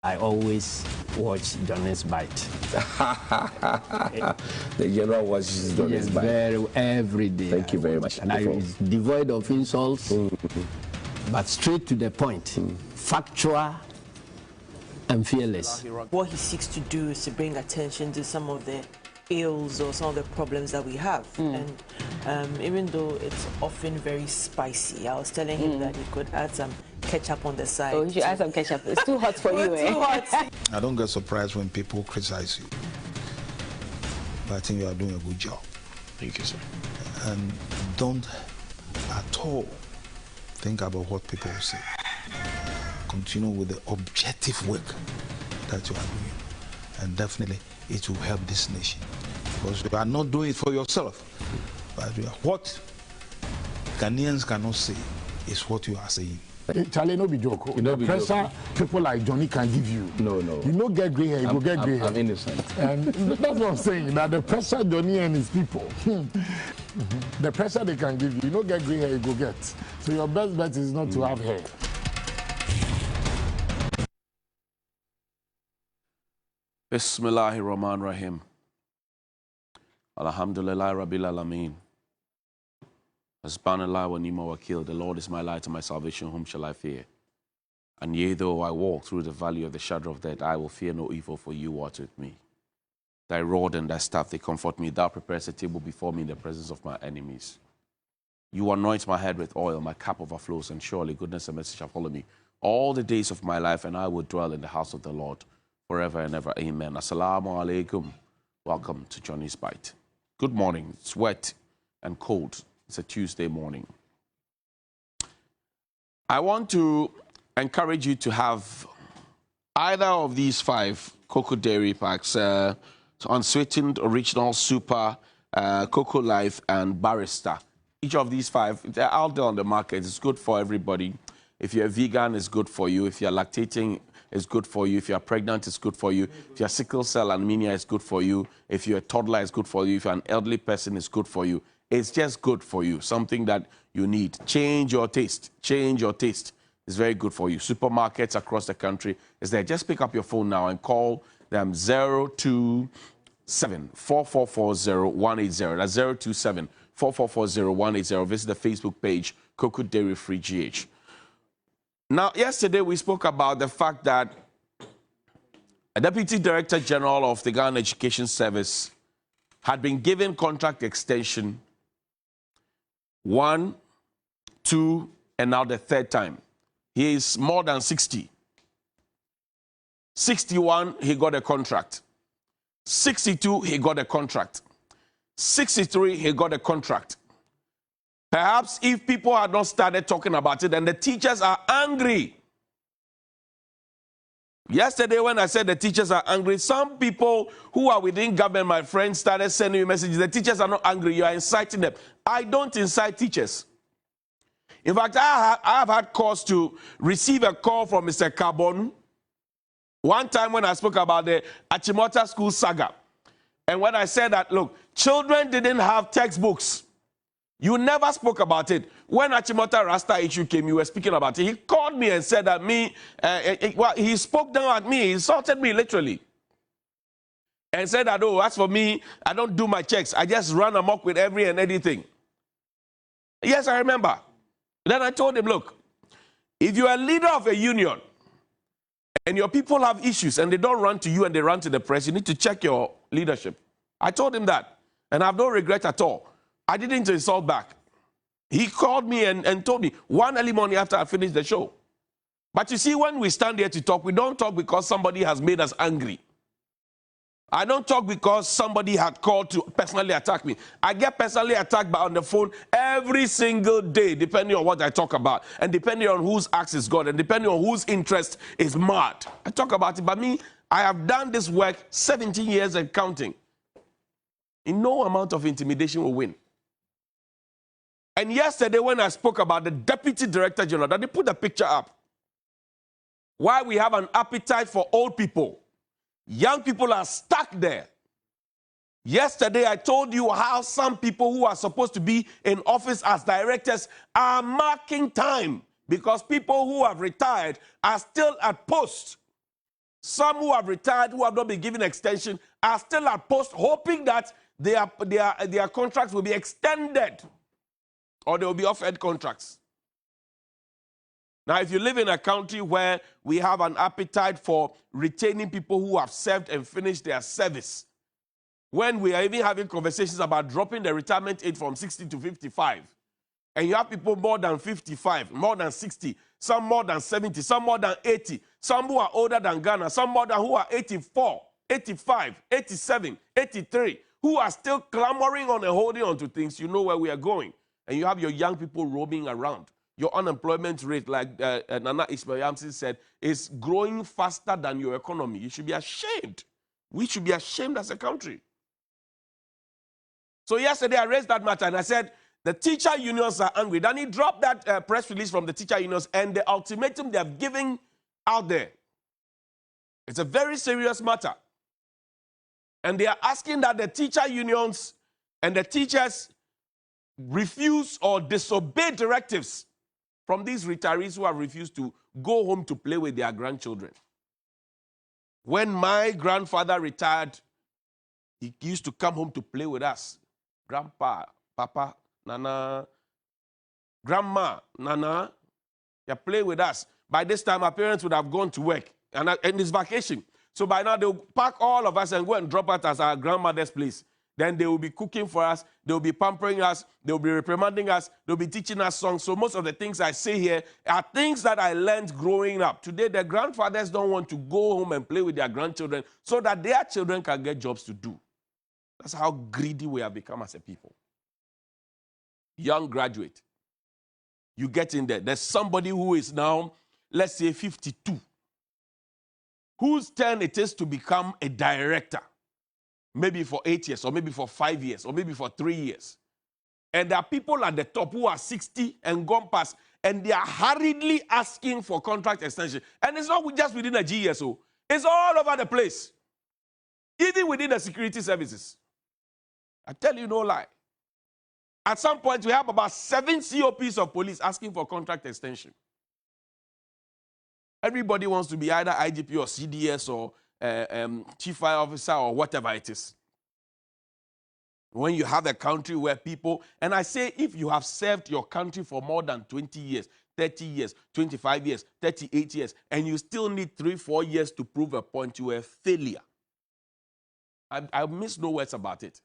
I always watch Johnnie's Bite. The general watches Johnnie's Bite. Every day. Thank you very much. And it's devoid of insults, but straight to the point, factual and fearless. What he seeks to do is to bring attention to some of the ills or some of the problems that we have. And even though it's often very spicy, I was telling him that he could add some ketchup on the side. Oh, you should add some ketchup. It's too hot for you, Too hot. I don't get surprised when people criticize you, but I think you are doing a good job. Thank you, sir. And don't at all think about what people will say. Continue with the objective work that you are doing, and definitely it will help this nation, because you are not doing it for yourself, but what Ghanaians cannot say is what you are saying. Charlie, no be joke. The pressure people like Johnnie can give you. No. You no get grey hair, you go get grey hair. I'm innocent. And that's what I'm saying. That the pressure Johnnie and his people, the pressure they can give you no get grey hair, you go get. So your best bet is not to have hair. Bismillahirrahmanirrahim. Alhamdulillah Rabbil Alameen. Hasbanallah wa ni'ma wakil. The Lord is my light and my salvation, whom shall I fear? And yea, though I walk through the valley of the shadow of death, I will fear no evil, for you are with me. Thy rod and thy staff, they comfort me. Thou preparest a table before me in the presence of my enemies. You anoint my head with oil, my cup overflows, and surely goodness and mercy shall follow me all the days of my life, and I will dwell in the house of the Lord forever and ever. Amen. Assalamu alaikum. Welcome to Johnnie's Bite. Good morning. It's wet and cold. It's a Tuesday morning. I want to encourage you to have either of these 5 cocoa dairy packs, unsweetened, original, super, cocoa life, and barista. Each of these 5, they're out there on the market. It's good for everybody. If you're a vegan, it's good for you. If you're lactating, it's good for you. If you're pregnant, it's good for you. If you're sickle cell anemia, it's good for you. If you're a toddler, it's good for you. If you're an elderly person, it's good for you. It's just good for you, something that you need. Change your taste. Change your taste. It's very good for you. Supermarkets across the country is there. Just pick up your phone now and call them 027-444-0180. That's 027-444-0180. Visit the Facebook page, Cocoa Dairy Free GH. Now, yesterday we spoke about the fact that a Deputy Director General of the Ghana Education Service had been given contract extension 1, 2, and now the 3rd time. He is more than 60. 61, he got a contract. 62, he got a contract. 63, he got a contract. Perhaps if people had not started talking about it, then the teachers are angry. Yesterday when I said the teachers are angry, some people who are within government, my friends, started sending me messages. The teachers are not angry, you are inciting them. I don't incite teachers. In fact, I have had cause to receive a call from Mr. Carbon one time when I spoke about the Achimota school saga. And when I said that, look, children didn't have textbooks. You never spoke about it. When Achimota Rasta issue came, you were speaking about it. He called me and said that well, he spoke down at me. He insulted me literally. And said that, oh, as for me, I don't do my checks. I just run amok with every and anything. Yes, I remember. Then I told him, look, if you're a leader of a union and your people have issues and they don't run to you and they run to the press, you need to check your leadership. I told him that. And I have no regret at all. I didn't insult back. He called me and told me one early morning after I finished the show. But you see, when we stand here to talk, we don't talk because somebody has made us angry. I don't talk because somebody had called to personally attack me. I get personally attacked on the phone every single day, depending on what I talk about, and depending on whose axe is God, and depending on whose interest is mad. I talk about it, but me, I have done this work 17 years and counting. In no amount of intimidation will win. And yesterday when I spoke about the Deputy Director General, that they put the picture up. Why we have an appetite for old people. Young people are stuck there. Yesterday, I told you how some people who are supposed to be in office as directors are marking time because people who have retired are still at post. some who have retired, who have not been given extension, are still at post, hoping that their contracts will be extended or they will be offered contracts. Now, if you live in a country where we have an appetite for retaining people who have served and finished their service, when we are even having conversations about dropping the retirement age from 60 to 55, and you have people more than 55, more than 60, some more than 70, some more than 80, some who are older than Ghana, some more than who are 84, 85, 87, 83, who are still clamoring on and holding on to things, you know where we are going. And you have your young people roaming around. Your unemployment rate, like Nana Ismail Yamsi said, is growing faster than your economy. You should be ashamed. We should be ashamed as a country. So yesterday I raised that matter and I said, the teacher unions are angry. Then he dropped that press release from the teacher unions and the ultimatum they have given out there. It's a very serious matter. And they are asking that the teacher unions and the teachers refuse or disobey directives from these retirees who have refused to go home to play with their grandchildren. When my grandfather retired, he used to come home to play with us. Grandpa, Papa, Nana, Grandma, Nana, they play with us. By this time, our parents would have gone to work, and it's vacation. So by now, they'll pack all of us and go and drop us at our grandmother's place. Then they will be cooking for us, they will be pampering us, they will be reprimanding us, they will be teaching us songs. So most of the things I say here are things that I learned growing up. Today, the grandfathers don't want to go home and play with their grandchildren so that their children can get jobs to do. That's how greedy we have become as a people. Young graduate, you get in there. There's somebody who is now, let's say, 52, whose turn it is to become a director. Maybe for 8 years, or maybe for 5 years, or maybe for 3 years. And there are people at the top who are 60 and gone past, and they are hurriedly asking for contract extension. And it's not just within a GSO. It's all over the place. Even within the security services. I tell you no lie. At some point, we have about 7 COPs of police asking for contract extension. Everybody wants to be either IGP or CDS or chief fire officer or whatever it is. When you have a country where people, and I say if you have served your country for more than 20 years, 30 years, 25 years, 38 years, and you still need 3-4 years to prove a point, you are a failure. I miss no words about it.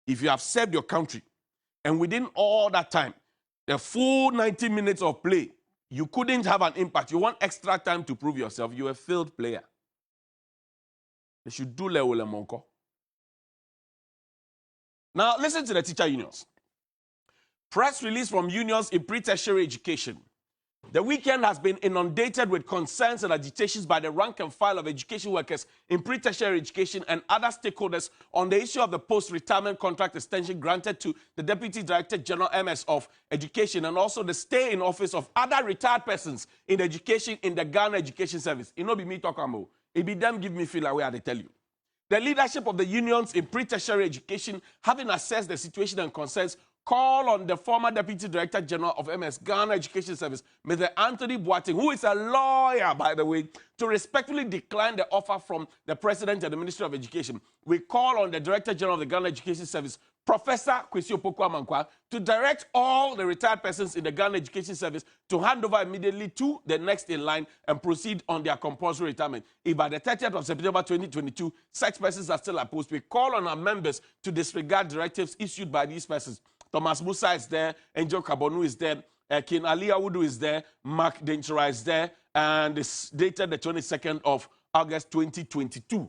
If you have served your country, and within all that time, the full 90 minutes of play, you couldn't have an impact. You want extra time to prove yourself. You're a failed player. They should do Lewole Monko. Now, listen to the teacher unions. Press release from unions in pre-tertiary education. The weekend has been inundated with concerns and agitations by the rank and file of education workers in pre-tertiary education and other stakeholders on the issue of the post-retirement contract extension granted to the Deputy Director General MS of Education and also the stay in office of other retired persons in education in the Ghana Education Service. It no be me talking about. It be them give me feel away, they tell you. The leadership of the unions in pre-tertiary education, having assessed the situation and concerns, call on the former Deputy Director General of MS Ghana Education Service, Mr. Anthony Boateng, who is a lawyer, by the way, to respectfully decline the offer from the President and the Ministry of Education. We call on the Director General of the Ghana Education Service, Professor Kwesi Opoku-Amankwa, to direct all the retired persons in the Ghana Education Service to hand over immediately to the next in line and proceed on their compulsory retirement. If by the 30th of September 2022, such persons are still at post, we call on our members to disregard directives issued by these persons. Thomas Musa is there, Angel Kabonu is there, King Ali Awudu is there, Mark Denchera is there, and it's dated the 22nd of August 2022.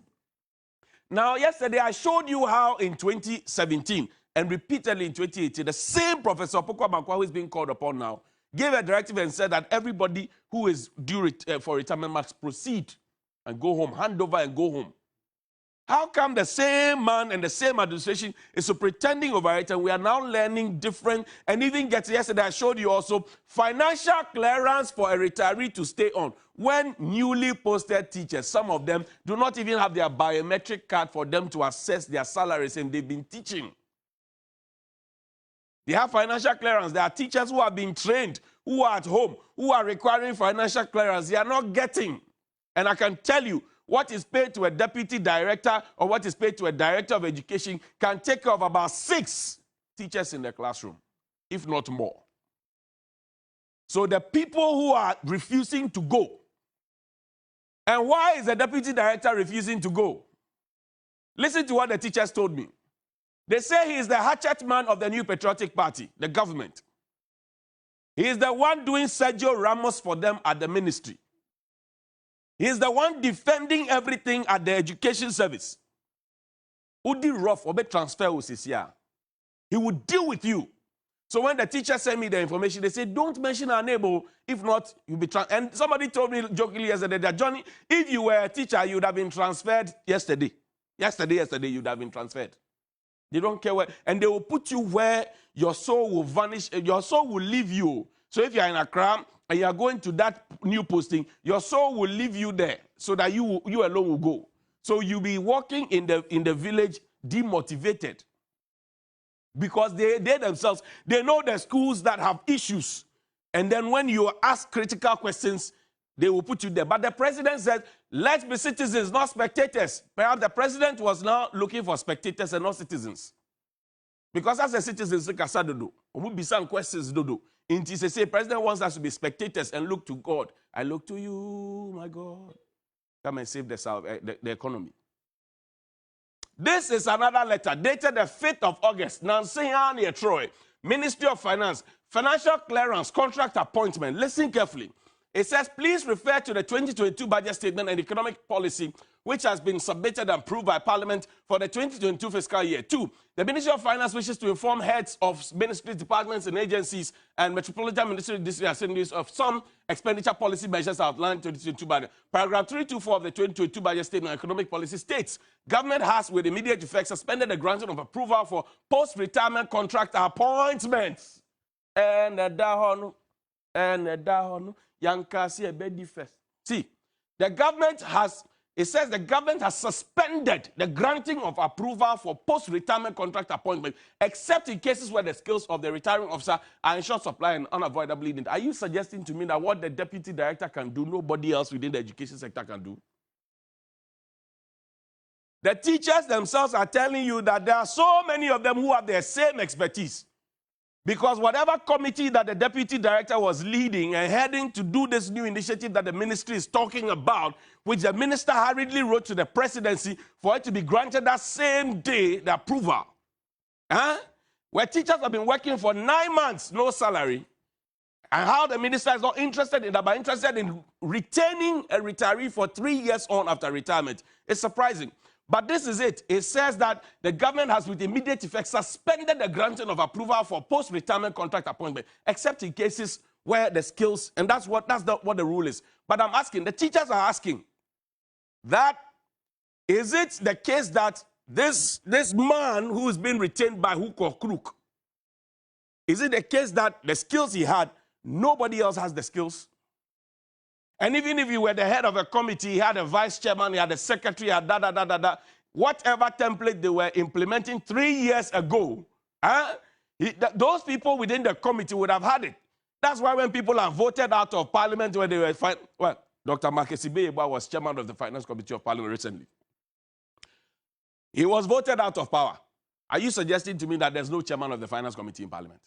Now, yesterday I showed you how in 2017 and repeatedly in 2018, the same Professor Opoku-Amankwa, who is being called upon now, gave a directive and said that everybody who is due for retirement must proceed and go home, hand over and go home. How come the same man and the same administration is so pretending over it, and we are now learning different, and even yesterday I showed you also financial clearance for a retiree to stay on. When newly posted teachers, some of them do not even have their biometric card for them to assess their salaries, and they've been teaching. They have financial clearance. There are teachers who have been trained, who are at home, who are requiring financial clearance. They are not getting. And I can tell you, what is paid to a deputy director or what is paid to a director of education can take care of about 6 teachers in the classroom, if not more. So the people who are refusing to go, and why is the deputy director refusing to go? Listen to what the teachers told me. They say he is the hatchet man of the New Patriotic Party, the government. He is the one doing Sergio Ramos for them at the ministry. He is the one defending everything at the education service. Udi rough or be transfer here. He would deal with you. So when the teacher sent me the information, they said, don't mention our neighbor. If not, you'll be transferred. And somebody told me jokingly yesterday that, Johnny, if you were a teacher, you would have been transferred yesterday. Yesterday, you'd have been transferred. They don't care where. And they will put you where your soul will vanish. Your soul will leave you. So if you're in Accra and you are going to that new posting, your soul will leave you there so that you alone will go. So you'll be walking in the village demotivated. Because they themselves, they know the schools that have issues. And then when you ask critical questions, they will put you there. But the president said, let's be citizens, not spectators. Perhaps the president was now looking for spectators and not citizens. Because as a citizen, we be some questions, dodo. And he say, president wants us to be spectators and look to God. I look to you, my God. Come and save the economy. This is another letter dated the 5th of August. Nancy Troy, Ministry of Finance, Financial Clearance, Contract Appointment. Listen carefully. It says, please refer to the 2022 budget statement and economic policy, which has been submitted and approved by Parliament for the 2022 fiscal year. 2. The Ministry of Finance wishes to inform heads of ministries, departments, and agencies and metropolitan ministry district assemblies of some expenditure policy measures outlined in the 2022 budget. Paragraph 324 of the 2022 budget statement and economic policy states, government has, with immediate effect, suspended the granting of approval for post-retirement contract appointments. And see, the government has, it says the government has suspended the granting of approval for post-retirement contract appointment, except in cases where the skills of the retiring officer are in short supply and unavoidably needed. Are you suggesting to me that what the deputy director can do, nobody else within the education sector can do? The teachers themselves are telling you that there are so many of them who have the same expertise. Because whatever committee that the deputy director was leading and heading to do this new initiative that the ministry is talking about, which the minister hurriedly wrote to the presidency for it to be granted that same day, the approval. Where teachers have been working for 9 months, no salary. And how the minister is not interested in that, but interested in retaining a retiree for 3 years on after retirement. It's surprising. But this is it. It says that the government has, with immediate effect, suspended the granting of approval for post-retirement contract appointment, except in cases where the skills, and that's what the rule is. But I'm asking, the teachers are asking, that is it the case that this man who is being retained by hook or crook, is it the case that the skills he had, nobody else has the skills? And even if you were the head of a committee, he had a vice chairman, he had a secretary, he had whatever template they were implementing 3 years ago, those people within the committee would have had it. That's why when people are voted out of Parliament, when they were well, Dr. Makesi Beyeba was chairman of the Finance Committee of Parliament recently. He was voted out of power. Are you suggesting to me that there's no chairman of the Finance Committee in Parliament?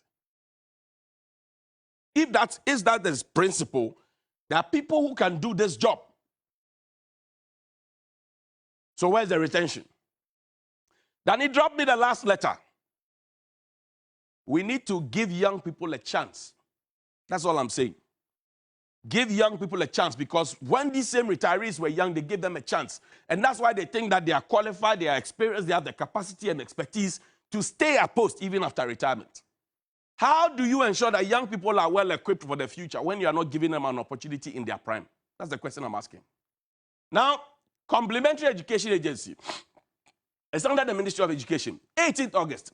If that is the principle, there are people who can do this job. So where's the retention? Then he dropped me the last letter. We need to give young people a chance. That's all I'm saying. Give young people a chance, because when these same retirees were young, they gave them a chance. And that's why they think that they are qualified, they are experienced, they have the capacity and expertise to stay at post even after retirement. How do you ensure that young people are well equipped for the future when you are not giving them an opportunity in their prime? That's the question I'm asking. Now, Complementary Education Agency. It's under the Ministry of Education. 18th August.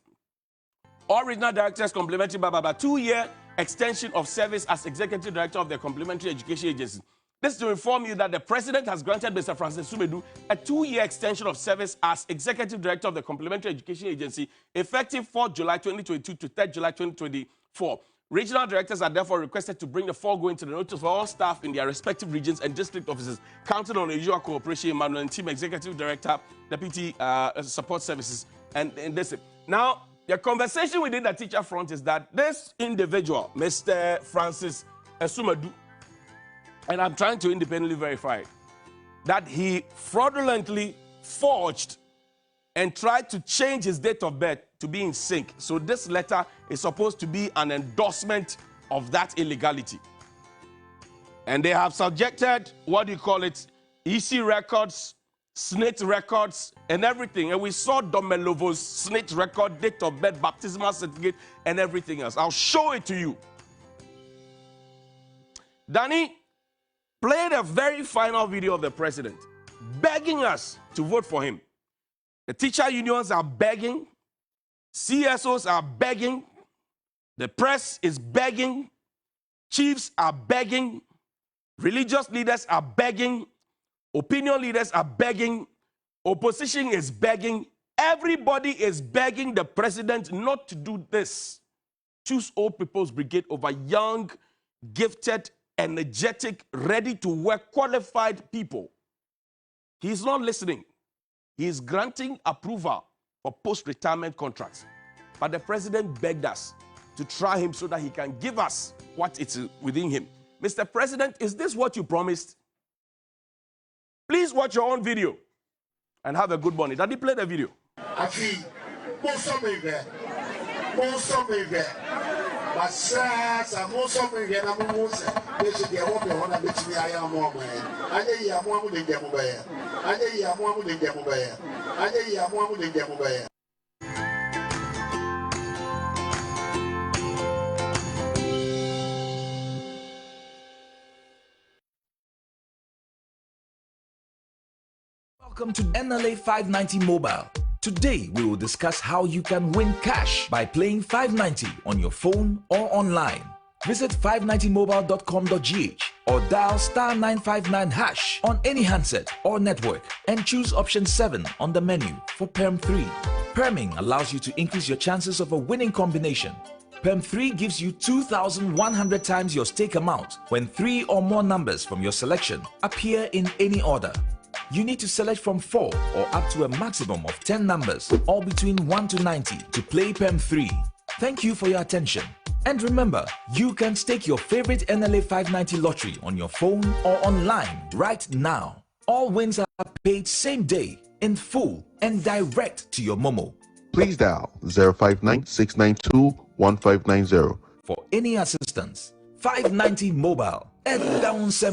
All regional directors complementary, 2-year extension of service as Executive Director of the Complementary Education Agency. This is to inform you that the President has granted Mr. Francis Sumedu a 2-year extension of service as Executive Director of the Complementary Education Agency, effective 4 July 2022 to 3 July 2024. Regional directors are therefore requested to bring the foregoing to the notice of all staff in their respective regions and district offices, counting on the usual cooperation, Emmanuel and Team Executive Director, Deputy Support Services, and this. Now, the conversation within the teacher front is that this individual, Mr. Francis Esumadu, and I'm trying to independently verify it, that he fraudulently forged and tried to change his date of birth to be in sync. So this letter is supposed to be an endorsement of that illegality. And they have subjected, what do you call it, EC records, SNIT records, and everything. And we saw Domelovo's SNIT record, date of birth, baptismal certificate, and everything else. I'll show it to you. Danny played a very final video of the president begging us to vote for him. The teacher unions are begging, CSOs are begging, the press is begging, chiefs are begging, religious leaders are begging, opinion leaders are begging, opposition is begging, everybody is begging the president not to do this. Choose Old People's Brigade over young, gifted, energetic, ready to work, qualified people. He's not listening. He is granting approval for post-retirement contracts. But the president begged us to try him so that he can give us what is within him. Mr. President, is this what you promised? Please watch your own video and have a good morning. Daddy, play the video. Welcome to NLA 590 Mobile. Today, we will discuss how you can win cash by playing 590 on your phone or online. Visit 590mobile.com.gh or dial *959# on any handset or network and choose option 7 on the menu for Perm 3. Perming allows you to increase your chances of a winning combination. Perm 3 gives you 2,100 times your stake amount when 3 or more numbers from your selection appear in any order. You need to select from 4 or up to a maximum of 10 numbers, all between 1 to 90, to play Perm 3. Thank you for your attention. And remember, you can stake your favorite NLA 590 lottery on your phone or online right now. All wins are paid same day, in full, and direct to your Momo. Please dial 059-692-1590 for any assistance. 590 Mobile.